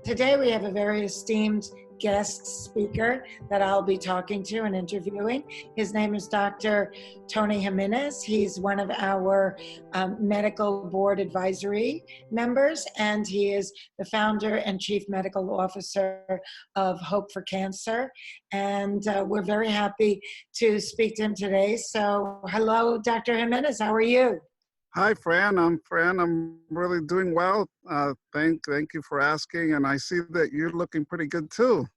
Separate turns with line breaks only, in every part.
Today we have a very esteemed guest speaker that I'll be talking to and interviewing. His name is Dr. Tony Jimenez. He's one of our medical board advisory members, and he is the founder and chief medical officer of Hope for Cancer. And we're very happy to speak to him today. So hello, Dr. Jimenez, how are you?
Hi, Fran. I'm Fran. I'm really doing well. Thank you for asking. And I see that you're looking pretty good too.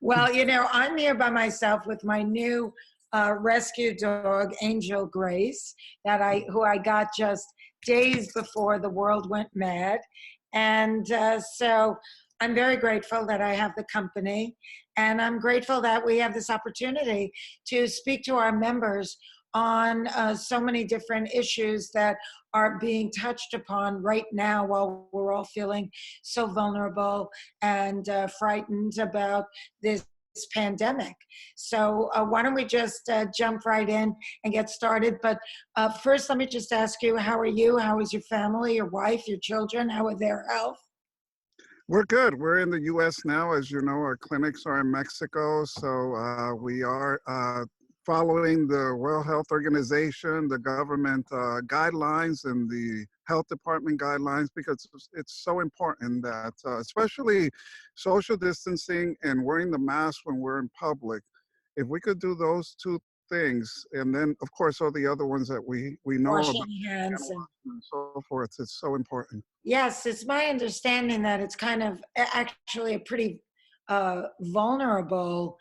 Well, you know, I'm here by myself with my new rescue dog, Angel Grace, who I got just days before the world went mad. And so I'm very grateful that I have the company, and I'm grateful that we have this opportunity to speak to our members on so many different issues that are being touched upon right now while we're all feeling so vulnerable and frightened about this pandemic. So why don't we just jump right in and get started. But first, let me just ask you, how are you? How is your family, your wife, your children? How are their health?
We're good. We're in the U.S. now. As you know, our clinics are in Mexico. So we are following the World Health Organization, the government guidelines, and the health department guidelines, because it's so important that, especially social distancing and wearing the mask when we're in public, if we could do those two things, and then of course all the other ones that we know
Washing
about
hands
and so forth, it's so important.
Yes, it's my understanding that it's kind of actually a pretty vulnerable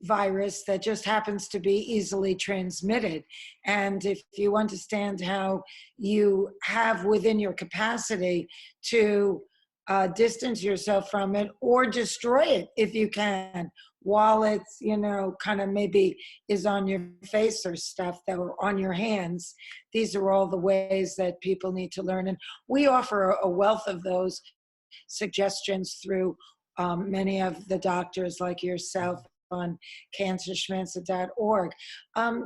virus that just happens to be easily transmitted. And if you understand how you have within your capacity to distance yourself from it or destroy it if you can, while it's, you know, kind of maybe is on your face or stuff that are on your hands, these are all the ways that people need to learn. And we offer a wealth of those suggestions through many of the doctors like yourself on cancerschmancer.org.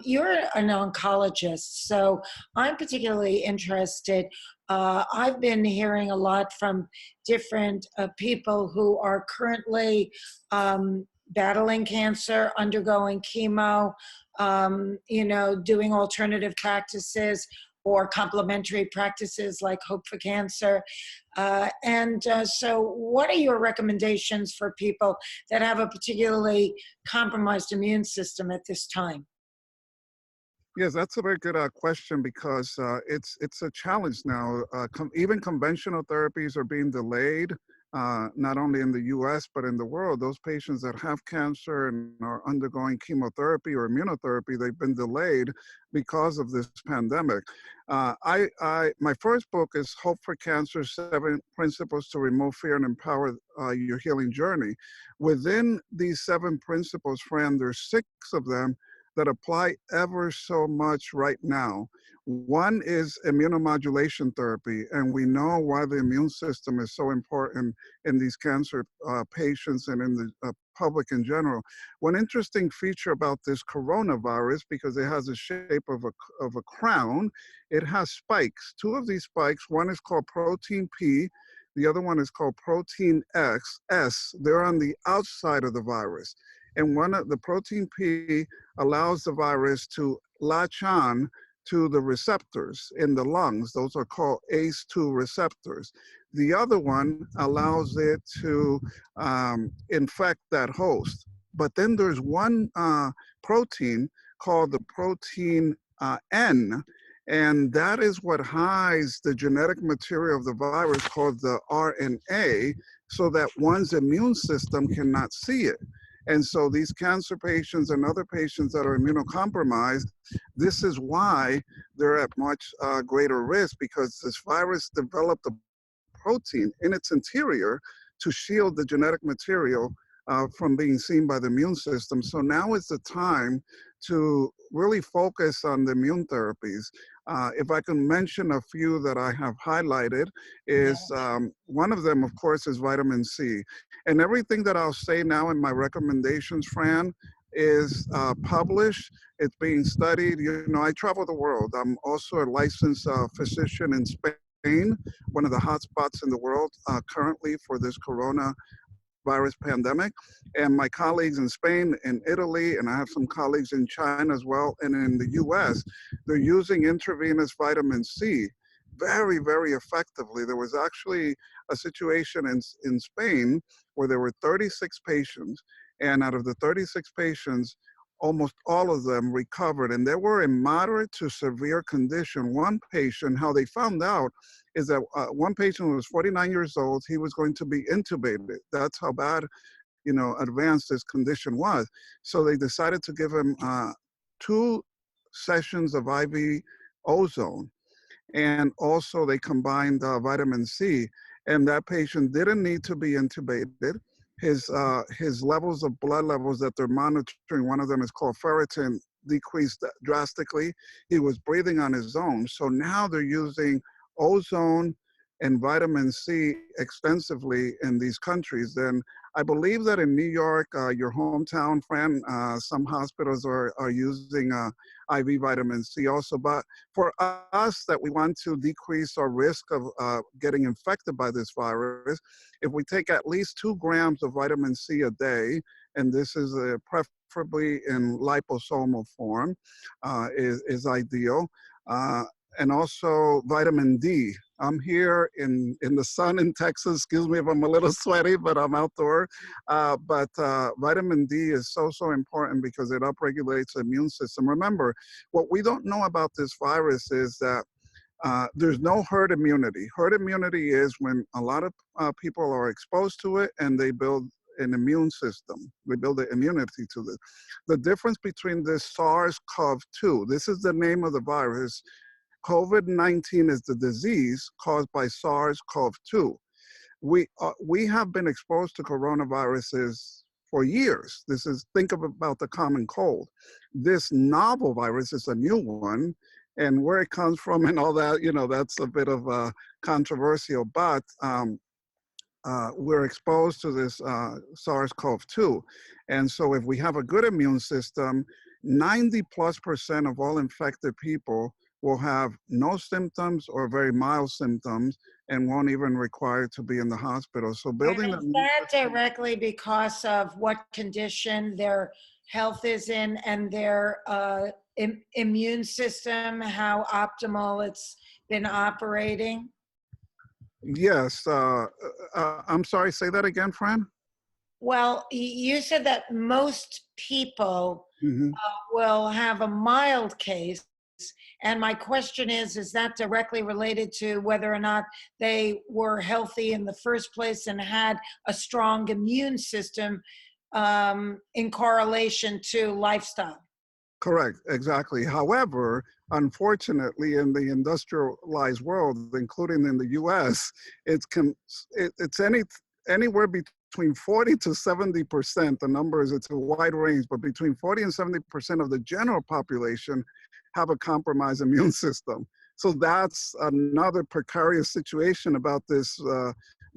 You're an oncologist, so I'm particularly interested. I've been hearing a lot from different people who are currently battling cancer, undergoing chemo, you know, doing alternative practices or complementary practices like Hope for Cancer. So what are your recommendations for people that have a particularly compromised immune system at this time?
Yes, that's a very good question, because it's a challenge now. Even conventional therapies are being delayed, not only in the U.S. but in the world. Those patients that have cancer and are undergoing chemotherapy or immunotherapy, they've been delayed because of this pandemic. My first book is Hope for Cancer: 7 Principles to Remove Fear and Empower Your Healing Journey. Within these 7 principles, Fran, there's 6 of them that apply ever so much right now. One is immunomodulation therapy, and we know why the immune system is so important in these cancer patients and in the public in general. One interesting feature about this coronavirus, because it has the shape of a crown, it has spikes. 2 of these spikes, one is called protein P, the other one is called protein S. They're on the outside of the virus. And one of the protein P allows the virus to latch on to the receptors in the lungs. Those are called ACE2 receptors. The other one allows it to infect that host. But then there's one protein called the protein N, and that is what hides the genetic material of the virus called the RNA, so that one's immune system cannot see it. And so these cancer patients and other patients that are immunocompromised, this is why they're at much greater risk, because this virus developed a protein in its interior to shield the genetic material from being seen by the immune system. So now is the time to really focus on the immune therapies. If I can mention a few that I have highlighted, is one of them, of course, is vitamin C. And everything that I'll say now in my recommendations, Fran, is published. It's being studied. You know, I travel the world. I'm also a licensed physician in Spain Spain, one of the hotspots in the world currently for this coronavirus pandemic. And my colleagues in Spain and Italy, and I have some colleagues in China as well, and in the US, they're using intravenous vitamin C very, very effectively. There was actually a situation in Spain where there were 36 patients, and out of the 36 patients, almost all of them recovered, and they were in moderate to severe condition. One patient, how they found out is that one patient was 49 years old. He was going to be intubated. That's how bad, advanced his condition was. So they decided to give him 2 sessions of IV ozone, and also they combined vitamin C, and that patient didn't need to be intubated. His levels of blood levels that they're monitoring, one of them is called ferritin, decreased drastically. He was breathing on his own. So now they're using ozone and vitamin C extensively in these countries. And I believe that in New York, your hometown, Fran, some hospitals are using IV vitamin C also. But for us that we want to decrease our risk of getting infected by this virus, if we take at least 2 grams of vitamin C a day, and this is preferably in liposomal form, is ideal. And also vitamin D. I'm here in the sun in Texas. Excuse me if I'm a little sweaty, but I'm outdoor. But vitamin D is so important because it upregulates the immune system. Remember, what we don't know about this virus is that there's no herd immunity. Herd immunity is when a lot of people are exposed to it and they build an immune system. We build the immunity to this. The difference between this SARS-CoV-2, this is the name of the virus. COVID-19 is the disease caused by SARS-CoV-2. We have been exposed to coronaviruses for years. Think about the common cold. This novel virus is a new one, and where it comes from and all that, that's a bit of controversial, but we're exposed to this SARS-CoV-2. And so if we have a good immune system, 90+% of all infected people will have no symptoms or very mild symptoms and won't even require to be in the hospital. So building
and is that directly because of what condition their health is in and their immune system, how optimal it's been operating?
Yes. I'm sorry, say that again, Fran?
Well, you said that most people
Mm-hmm.
will have a mild case. And my question is that directly related to whether or not they were healthy in the first place and had a strong immune system in correlation to lifestyle?
Correct, exactly. However, unfortunately, in the industrialized world, including in the U.S., it's anywhere between 40 to 70%. The numbers, it's a wide range, but between 40 and 70% of the general population have a compromised immune system. So that's another precarious situation about this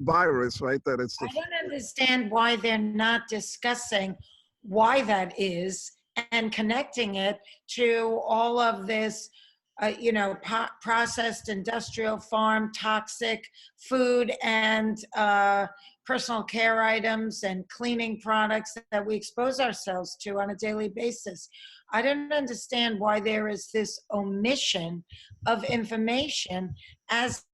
virus, right? That it's.
I don't understand why they're not discussing why that is and connecting it to all of this, processed industrial farm, toxic food and personal care items and cleaning products that we expose ourselves to on a daily basis. I don't understand why there is this omission of information as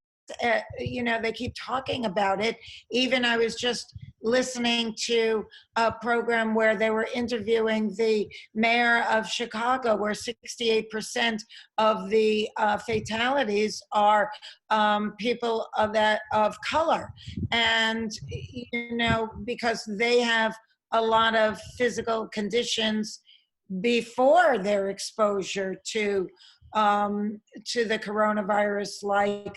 they keep talking about it. Even I was just listening to a program where they were interviewing the mayor of Chicago, where 68% of the fatalities are people of color, and because they have a lot of physical conditions before their exposure to the coronavirus, like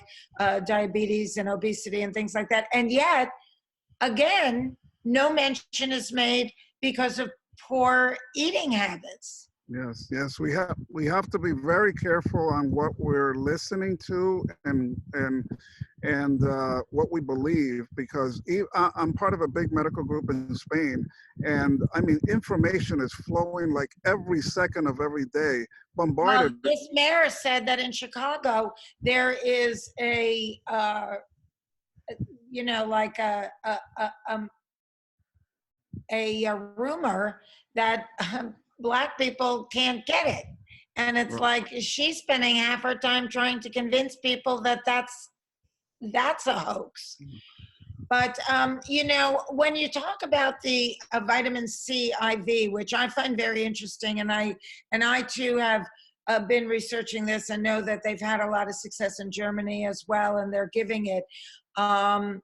diabetes and obesity and things like that. And yet, again, no mention is made because of poor eating habits.
Yes, we have to be very careful on what we're listening to, and and what we believe, because I'm part of a big medical group in Spain, and I mean, information is flowing like every second of every day,
Well,
bombarded.
this mayor said that in Chicago there is like a rumor that black people can't get it. And it's like she's spending half her time trying to convince people that that's a hoax. But when you talk about the vitamin C IV, which I find very interesting, and I too have been researching this and know that they've had a lot of success in Germany as well, and they're giving it. Um,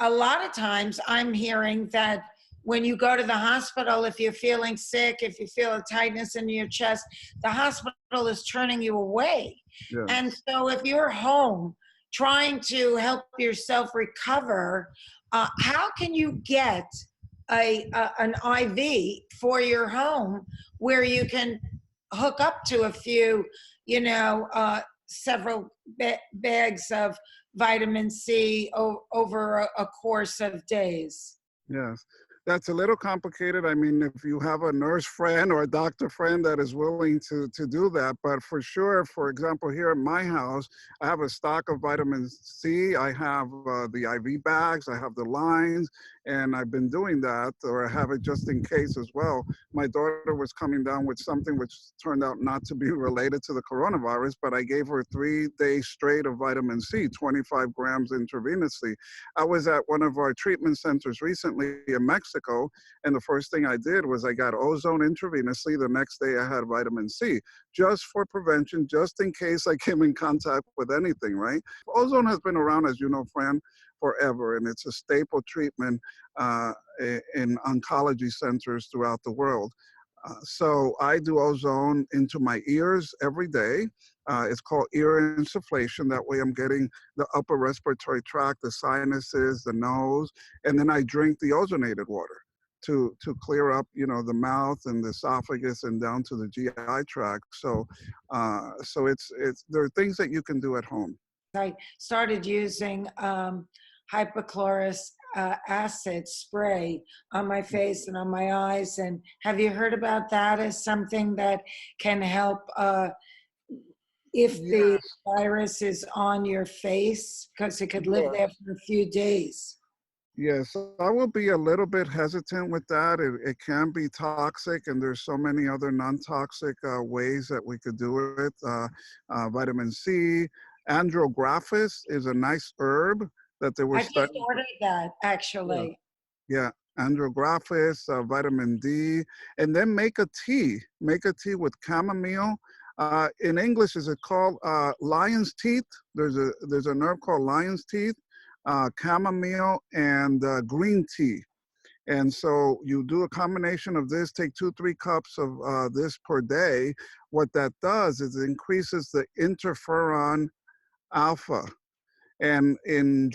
a lot of times I'm hearing that when you go to the hospital, if you're feeling sick, if you feel a tightness in your chest, the hospital is turning you away. And
Yes.
so if you're home trying to help yourself recover, how can you get an IV for your home where you can hook up to a few, several bags of vitamin C over a course of days?
Yes, that's a little complicated. I mean, if you have a nurse friend or a doctor friend that is willing to do that, but for sure, for example, here at my house, I have a stock of vitamin C. I have the IV bags, I have the lines, and I've been doing that, or I have it just in case as well. My daughter was coming down with something which turned out not to be related to the coronavirus, but I gave her 3 days straight of vitamin C, 25 grams intravenously. I was at one of our treatment centers recently in Mexico, and the first thing I did was I got ozone intravenously. The next day I had vitamin C, just for prevention, just in case I came in contact with anything, right? Ozone has been around, as you know, Fran, forever, and it's a staple treatment uh, in oncology centers throughout the world. So I do ozone into my ears every day. It's called ear insufflation. That way I'm getting the upper respiratory tract, the sinuses, the nose, and then I drink the ozonated water to clear up, the mouth and the esophagus and down to the GI tract. So it's there are things that you can do at home.
I started using hypochlorous acid spray on my face and on my eyes. And have you heard about that as something that can help if the
Yes,
virus is on your face? Because it could live
yeah.
there for a few days.
Yes, I will be a little bit hesitant with that. It can be toxic, and there's so many other non-toxic ways that we could do it. Vitamin C, andrographis is a nice herb that they were
I just
studying.
ordered that
Yeah,
actually.
yeah, andrographis, vitamin D, and then make a tea. Make a tea with chamomile. In English, is it called lion's teeth? There's an herb called lion's teeth, chamomile, and green tea. And so you do a combination of this, take 2, 3 cups of this per day. What that does is it increases the interferon alpha. And in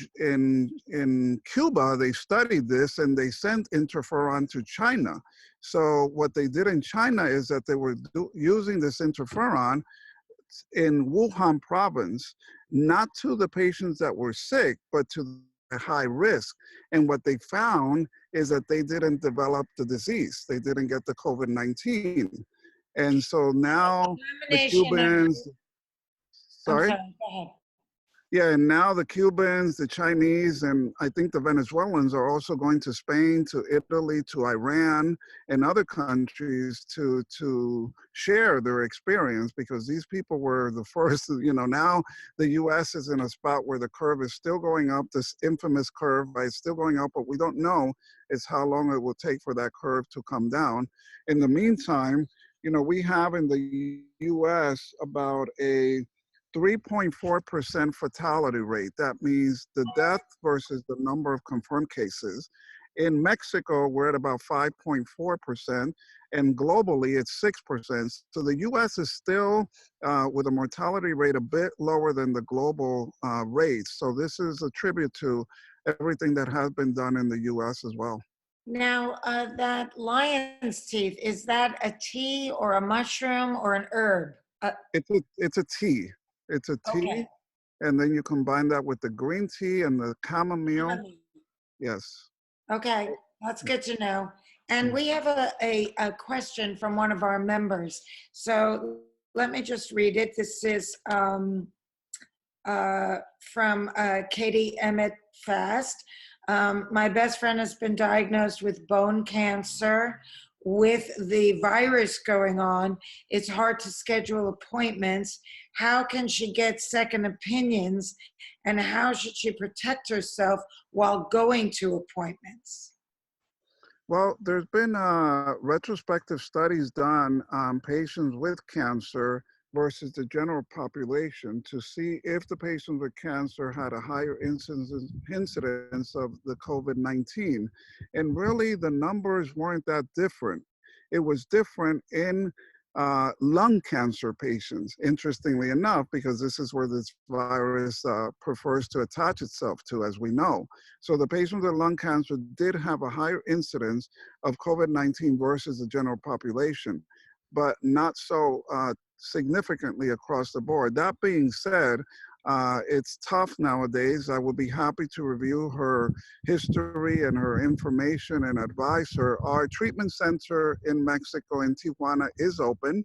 Cuba, they studied this and they sent interferon to China. So what they did in China is that they were using this interferon in Wuhan province, not to the patients that were sick, but to the high risk. And what they found is that they didn't develop the disease. They didn't get the COVID-19. And so now the
Combination of,
Cubans,
I'm
sorry?
sorry, go ahead.
Yeah, and now the Cubans, the Chinese, and I think the Venezuelans are also going to Spain, to Italy, to Iran, and other countries to share their experience, because these people were the first. Now the U.S. is in a spot where the curve is still going up, this infamous curve, right? It's still going up, but we don't know is how long it will take for that curve to come down. In the meantime, we have in the U.S. about a 3.4% fatality rate. That means the death versus the number of confirmed cases. In Mexico, we're at about 5.4%, and globally it's 6%. So the US is still with a mortality rate a bit lower than the global rates. So this is a tribute to everything that has been done in the US as well.
Now, that lion's teeth, is that a tea or a mushroom or an herb?
It's a tea. It's a
Okay.
tea. and then you combine that with the green tea and the chamomile. Yes.
Okay, that's good to know. And
Mm.
we have a question from one of our members. So let me just read it. This is from Katie Emmett Fast. My best friend has been diagnosed with bone cancer. With the virus going on, it's hard to schedule appointments. How can she get second opinions? And how should she protect herself while going to appointments?
Well, there's been retrospective studies done on patients with cancer versus the general population to see if the patients with cancer had a higher incidence of the COVID-19. And really, the numbers weren't that different. It was different in lung cancer patients, interestingly enough, because this is where this virus prefers to attach itself to, as we know. So the patients with lung cancer did have a higher incidence of COVID-19 versus the general population, but not so significantly across the board. That being said, it's tough nowadays. I would be happy to review her history and her information and advise her. Our treatment center in Mexico, in Tijuana, is open.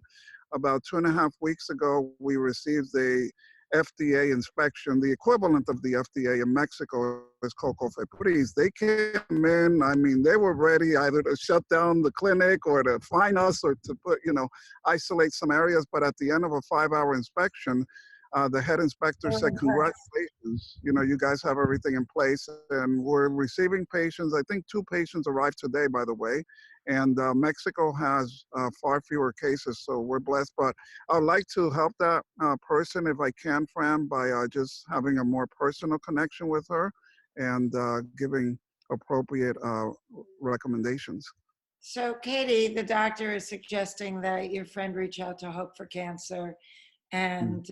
About 2.5 weeks ago, we received a FDA inspection. The equivalent of the FDA in Mexico is Coco Fepris. They came in, I mean, they were ready either to shut down the clinic or to fine us or to put, isolate some areas. But at the end of a 5-hour inspection, the head inspector said, congratulations, you guys have everything in place. And we're receiving patients. I think 2 patients arrived today, by the way. And Mexico has far fewer cases, so we're blessed. But I'd like to help that person if I can, Fran, by just having a more personal connection with her and giving appropriate recommendations.
So, Katie, the doctor is suggesting that your friend reach out to Hope for Cancer, and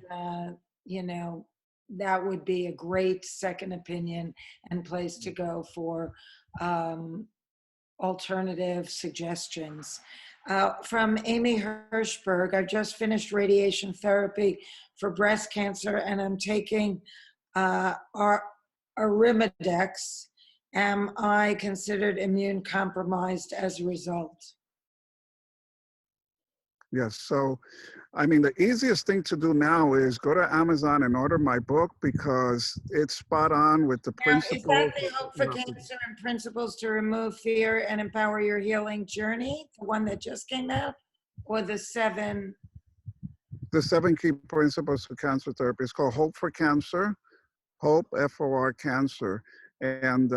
you know that would be a great second opinion and place to go for alternative suggestions. From Amy Hirschberg, I've just finished radiation therapy for breast cancer, and I'm taking Arimidex. Am I considered immune compromised as a result?
Yes. So, I mean, the easiest thing to do now is go to Amazon and order my book because it's spot on with the
Now, is that
principles.
the Hope for Cancer and Principles to Remove Fear and Empower Your Healing Journey, the one that just came out, or the 7?
The 7 key principles of cancer therapy. It's called Hope for Cancer, Hope, F-O-R, Cancer. And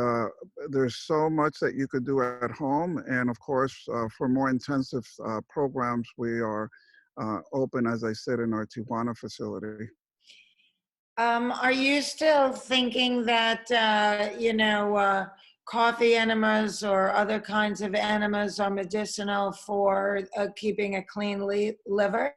there's so much that you could do at home. And of course, for more intensive programs, we are open, as I said, in our Tijuana facility.
Are you still thinking that, coffee enemas or other kinds of enemas are medicinal for keeping a clean liver?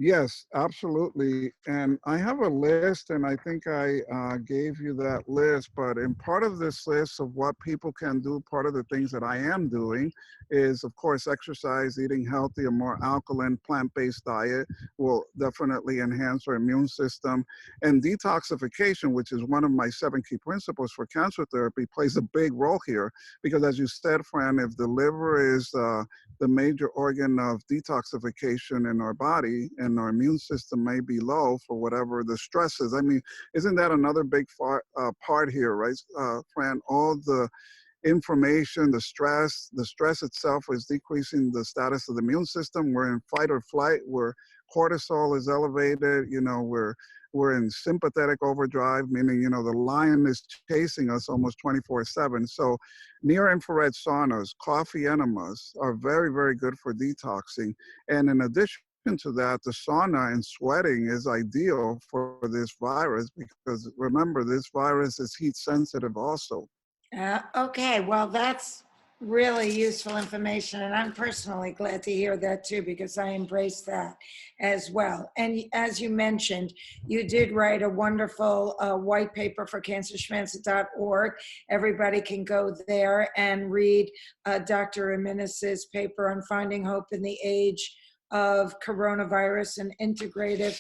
Yes, absolutely. And I have a list, and I think I gave you that list. But in part of this list of what people can do, part of the things that I am doing is, of course, exercise, eating healthy, a more alkaline plant-based diet will definitely enhance our immune system. And detoxification, which is one of my 7 key principles for cancer therapy, plays a big role here. Because as you said, Fran, if the liver is the major organ of detoxification in our body, and our immune system may be low for whatever the stress is. I mean, isn't that another big part here, right, Fran? All the inflammation, the stress itself is decreasing the status of the immune system. We're in fight or flight, where cortisol is elevated, we're in sympathetic overdrive, meaning, the lion is chasing us almost 24/7. So near infrared saunas, coffee enemas are very, very good for detoxing. And in addition to that, the sauna and sweating is ideal for this virus because remember, this virus is heat sensitive also.
Okay, well, that's really useful information, and I'm personally glad to hear that too, because I embrace that as well. And as you mentioned, you did write a wonderful white paper for cancerschmancer.org. Everybody can go there and read Dr. Jimenez's paper on finding hope in the age of coronavirus and integrative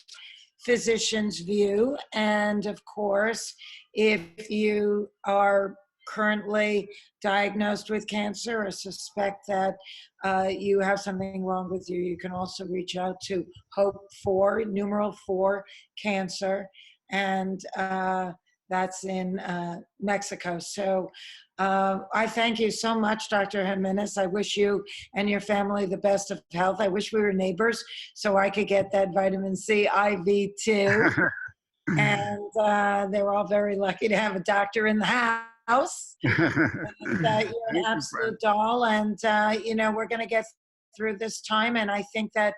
physician's view. And of course, if you are currently diagnosed with cancer or suspect that you have something wrong with you, you can also reach out to Hope 4, numeral 4, cancer. And that's in Mexico. So I thank you so much, Dr. Jimenez. I wish you and your family the best of health. I wish we were neighbors so I could get that vitamin C IV too. And they're all very lucky to have a doctor in the house. And you're an
Thank you, Fran.
absolute doll. And, we're going to get through this time. And I think that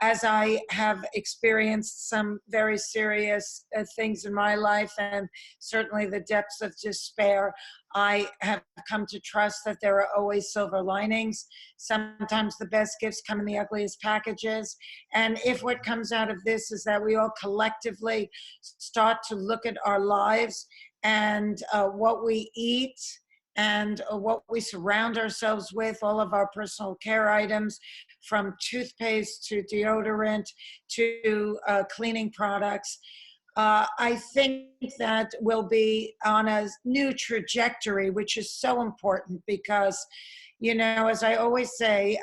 as I have experienced some very serious things in my life and certainly the depths of despair, I have come to trust that there are always silver linings. Sometimes the best gifts come in the ugliest packages. And if what comes out of this is that we all collectively start to look at our lives and what we eat, and what we surround ourselves with, all of our personal care items, from toothpaste to deodorant to cleaning products, I think that we'll be on a new trajectory, which is so important because, as I always say,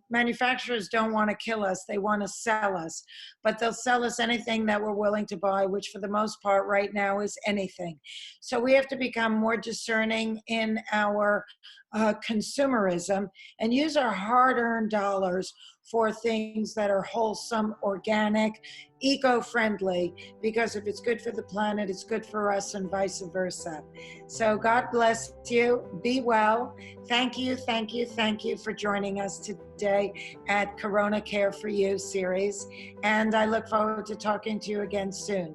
manufacturers don't want to kill us, they want to sell us. But they'll sell us anything that we're willing to buy, which for the most part right now is anything. So we have to become more discerning in our consumerism and use our hard-earned dollars for things that are wholesome, organic, eco-friendly, because if it's good for the planet, it's good for us, and vice versa. So God bless you. Be well. Thank you for joining us today at Corona Care for You series. And I look forward to talking to you again soon.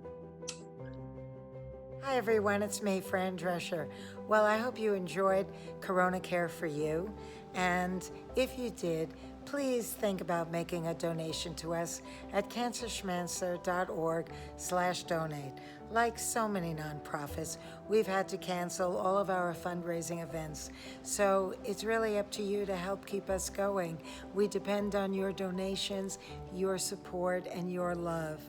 Hi everyone, it's me, Fran Drescher. Well, I hope you enjoyed Corona Care for You. And if you did, please think about making a donation to us at cancerschmancer.org/donate. Like so many nonprofits, we've had to cancel all of our fundraising events. So it's really up to you to help keep us going. We depend on your donations, your support, and your love.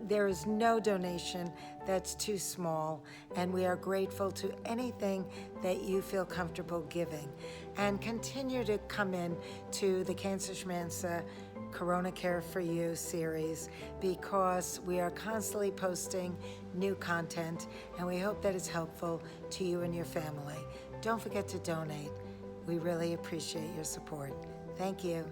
There is no donation that's too small, and we are grateful to anything that you feel comfortable giving. And continue to come in to the Cancer Schmancer Corona Care for You series, because we are constantly posting new content, and we hope that it's helpful to you and your family. Don't forget to donate. We really appreciate your support. Thank you.